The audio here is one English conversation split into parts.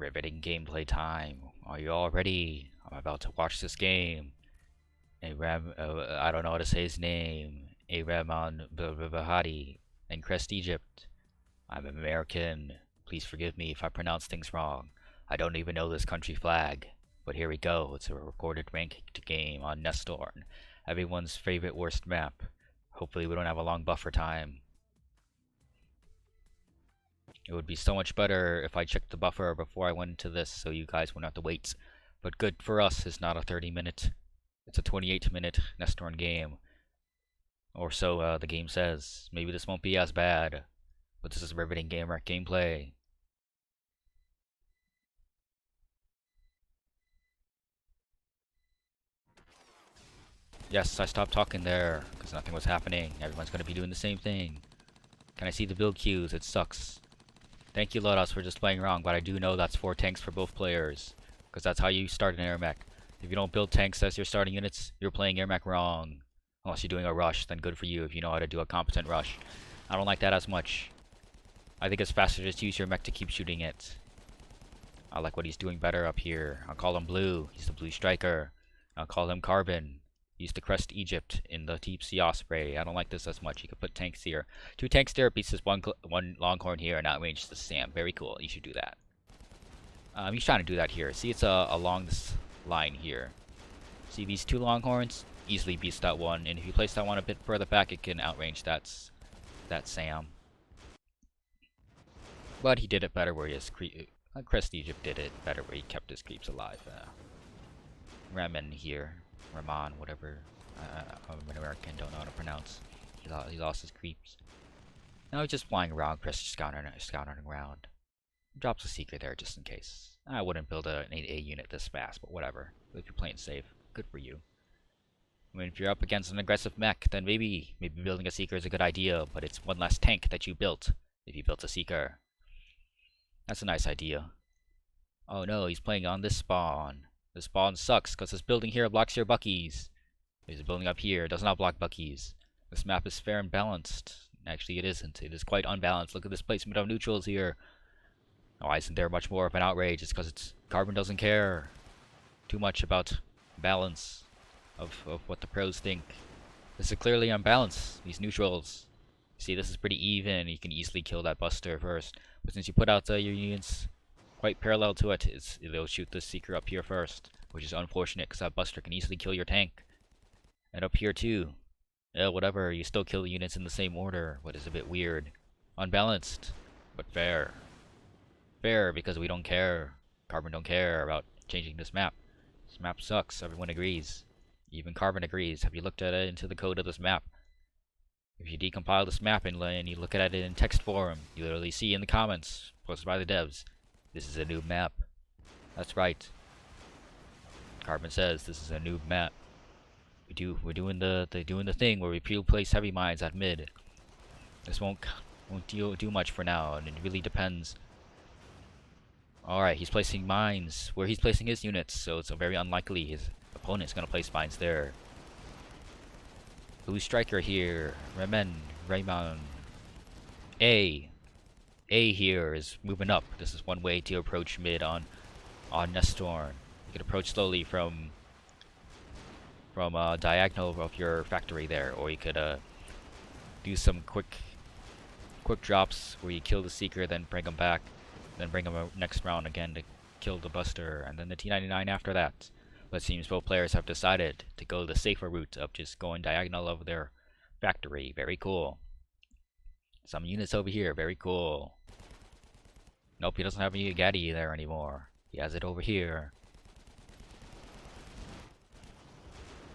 Riveting gameplay time. Are you all ready? I'm about to watch this game. I don't know how to say his name. ARehmanBhatti and KrestEgypt. I'm American. Please forgive me if I pronounce things wrong. I don't even know this country flag. But here we go. It's a recorded ranked game on Nesthorn. Everyone's favorite worst map. Hopefully we don't have a long buffer time. It would be so much better if I checked the buffer before I went into this so you guys wouldn't have to wait. But good for us is not a 30-minute. It's a 28-minute Nesthorn game. Or so the game says. Maybe this won't be as bad. But this is riveting AirMech gameplay. Yes, I stopped talking there because nothing was happening. Everyone's going to be doing the same thing. Can I see the build queues? It sucks. Thank you, Lotus, for just playing wrong, but I do know that's 4 tanks for both players. Because that's how you start an AirMech. If you don't build tanks as your starting units, you're playing AirMech wrong. Unless you're doing a rush, then good for you if you know how to do a competent rush. I don't like that as much. I think it's faster to just use your mech to keep shooting it. I like what he's doing better up here. I'll call him Blue. He's the Blue Striker. I'll call him Carbon. He's the KrestEgypt in the Deep Sea Osprey. I don't like this as much. You could put tanks here. 2 tanks there, pieces, one Longhorn here, and outrange the Sam. Very cool. You should do that. He's trying to do that here. See, it's along this line here. See these 2 Longhorns? Easily beats that one. And if you place that one a bit further back, it can outrange that Sam. But he did it better where he has KrestEgypt did it better where he kept his creeps alive. Ramen here. Rahman, whatever. I'm an American, don't know how to pronounce. He lost his creeps. Now he's just flying around, Chris scouting around. Drops a secret there just in case. I wouldn't build an 8A unit this fast, but whatever. If you're playing safe, good for you. I mean, if you're up against an aggressive mech, then maybe building a seeker is a good idea, but it's one less tank that you built if you built a seeker. That's a nice idea. Oh no, he's playing on this spawn. This spawn sucks because this building here blocks your buckies. There's a building up here, does not block buckies. This map is fair and balanced. Actually, it isn't. It is quite unbalanced. Look at this placement of neutrals here. Why isn't there much more of an outrage? It's because Carbon doesn't care too much about balance of what the pros think. This is clearly unbalanced, these neutrals. See, this is pretty even. You can easily kill that Buster first. But since you put out your units quite parallel to it, they'll shoot the Seeker up here first, which is unfortunate because that Buster can easily kill your tank. And up here too. Yeah, whatever, you still kill the units in the same order, what is a bit weird. Unbalanced, but fair. Fair because we don't care. Carbon don't care about changing this map. This map sucks, everyone agrees. Even Carbon agrees. Have you looked at it into the code of this map? If you decompile this map and you look at it in text form, you literally see in the comments posted by the devs, this is a noob map. That's right. Carbon says this is a noob map. We're doing the thing where we place heavy mines at mid. This won't do much for now, and it really depends. Alright, he's placing mines where he's placing his units, so it's very unlikely his opponent's gonna place mines there. Blue Striker here. Rahman. A here is moving up. This is one way to approach mid on Nesthorn. You can approach slowly from diagonal of your factory there, or you could do some quick drops where you kill the Seeker, then bring him back, then bring him next round again to kill the Buster, and then the T-99 after that. But it seems both players have decided to go the safer route of just going diagonal over their factory. Very cool. Some units over here. Very cool. Nope, he doesn't have any Gaddy there anymore. He has it over here.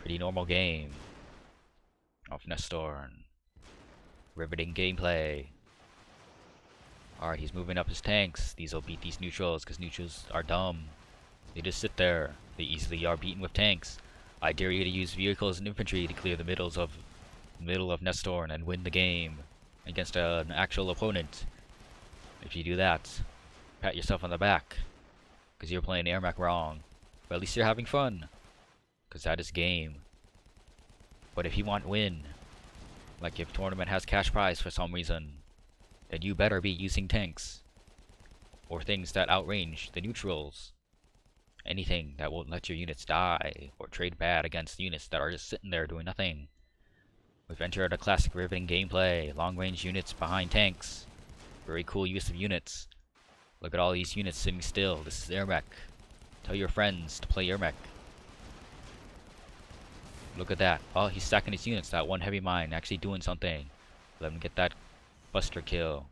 Pretty normal game of Nesthorn. Riveting gameplay. Alright, he's moving up his tanks. These will beat these neutrals because neutrals are dumb. They just sit there. They easily are beaten with tanks. I dare you to use vehicles and infantry to clear the middle of Nesthorn and win the game against an actual opponent. If you do that, pat yourself on the back because you're playing AirMech wrong. But at least you're having fun because that is game. But if you want to win, like if tournament has cash prize for some reason, then you better be using tanks. or things that outrange the neutrals. Anything that won't let your units die, or trade bad against units that are just sitting there doing nothing. We've entered a classic riveting gameplay. Long-range units behind tanks. Very cool use of units. Look at all these units sitting still. This is AirMech. Tell your friends to play AirMech. Look at that. Oh, he's stacking his units. That one heavy mine actually doing something. Let him get that buster kill.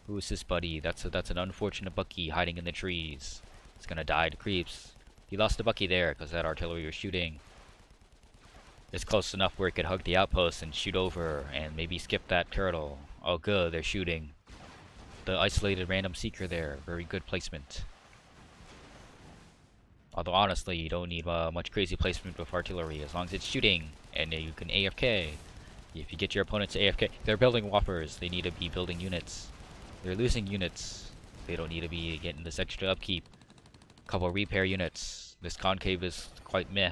Who is this buddy? That's an unfortunate Bucky hiding in the trees. He's gonna die to creeps. He lost the Bucky there because that artillery was shooting. It's close enough where he could hug the outpost and shoot over and maybe skip that turtle. Oh good, they're shooting. The isolated random seeker there. Very good placement. Although honestly, you don't need much crazy placement with artillery as long as it's shooting and you can AFK. If you get your opponents to AFK, they're building whoppers. They need to be building units. They're losing units. They don't need to be getting this extra upkeep. Couple repair units. This concave is quite meh.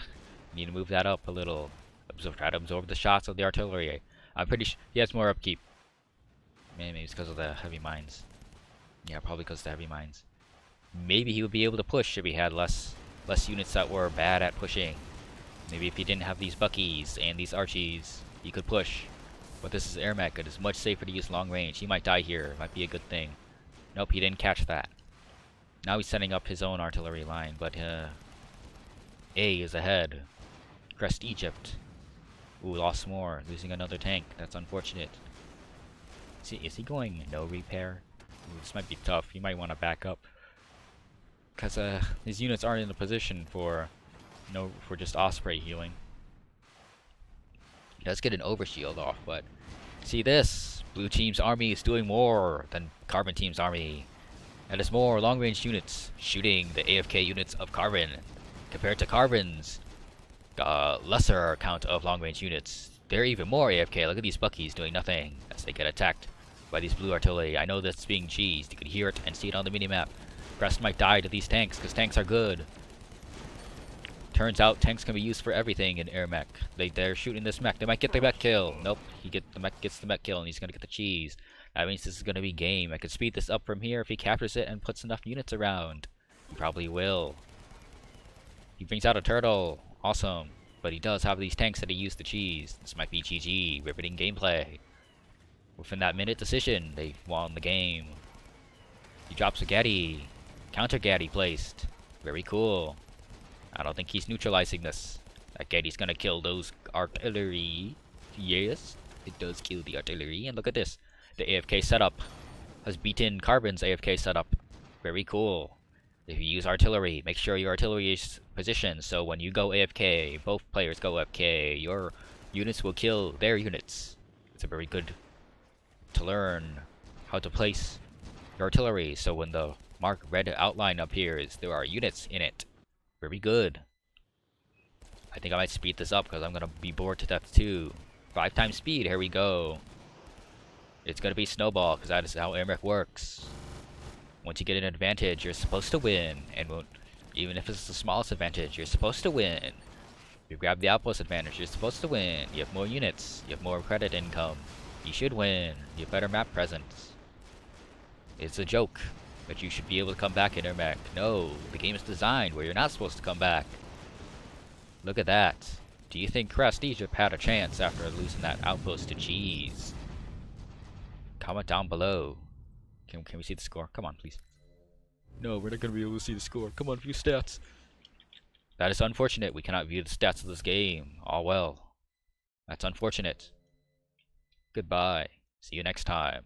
Need to move that up a little. Try to absorb the shots of the artillery. I'm pretty sure he has more upkeep. Maybe it's because of the heavy mines. Yeah, probably because of the heavy mines. Maybe he would be able to push if he had less units that were bad at pushing. Maybe if he didn't have these Buckies and these Archies, he could push. But this is AirMech. It is much safer to use long range. He might die here. Might be a good thing. Nope, he didn't catch that. Now he's setting up his own artillery line, but A is ahead. KrestEgypt. Ooh, lost more. Losing another tank. That's unfortunate. Is he going no repair? Ooh, this might be tough. He might want to back up. Because his units aren't in a position for just Osprey healing. He does get an overshield off, but see this? Blue team's army is doing more than Carbon team's army. And it's more long-range units shooting the AFK units of Carbon compared to Carbon's lesser count of long-range units. They're even more AFK. Look at these Buckies doing nothing as they get attacked by these blue artillery. I know that's being cheesed. You can hear it and see it on the minimap. Crest might die to these tanks because tanks are good. Turns out tanks can be used for everything in AirMech. They're shooting this mech. They might get the mech kill. Nope. The mech gets the mech kill and he's gonna get the cheese. That means this is gonna be game. I could speed this up from here if he captures it and puts enough units around. He probably will. He brings out a turtle. Awesome. But he does have these tanks that he used to cheese. This might be GG. Riveting gameplay. Within that minute decision, they won the game. He drops a Gaddy. Counter Gaddy placed. Very cool. I don't think he's neutralizing this. That Gaddy's gonna kill those artillery. Yes, it does kill the artillery. And look at this. The AFK setup has beaten Carbon's AFK setup. Very cool. If you use artillery, make sure your artillery is positioned so when you go AFK, both players go AFK, your units will kill their units. It's a very good to learn how to place your artillery so when the marked red outline appears, there are units in it. Very good. I think I might speed this up because I'm gonna be bored to death too. 5 times speed, here we go. It's gonna be snowball because that is how AirMech works. Once you get an advantage, you're supposed to win, and even if it's the smallest advantage, you're supposed to win. If you grab the outpost advantage, you're supposed to win. You have more units, you have more credit income. You should win. You have better map presence. It's a joke that you should be able to come back in AirMech. No, the game is designed where you're not supposed to come back. Look at that. Do you think KrestEgypt had a chance after losing that outpost to cheese? Comment down below. Can we see the score? Come on, please. No, we're not going to be able to see the score. Come on, view stats. That is unfortunate. We cannot view the stats of this game. All well. That's unfortunate. Goodbye. See you next time.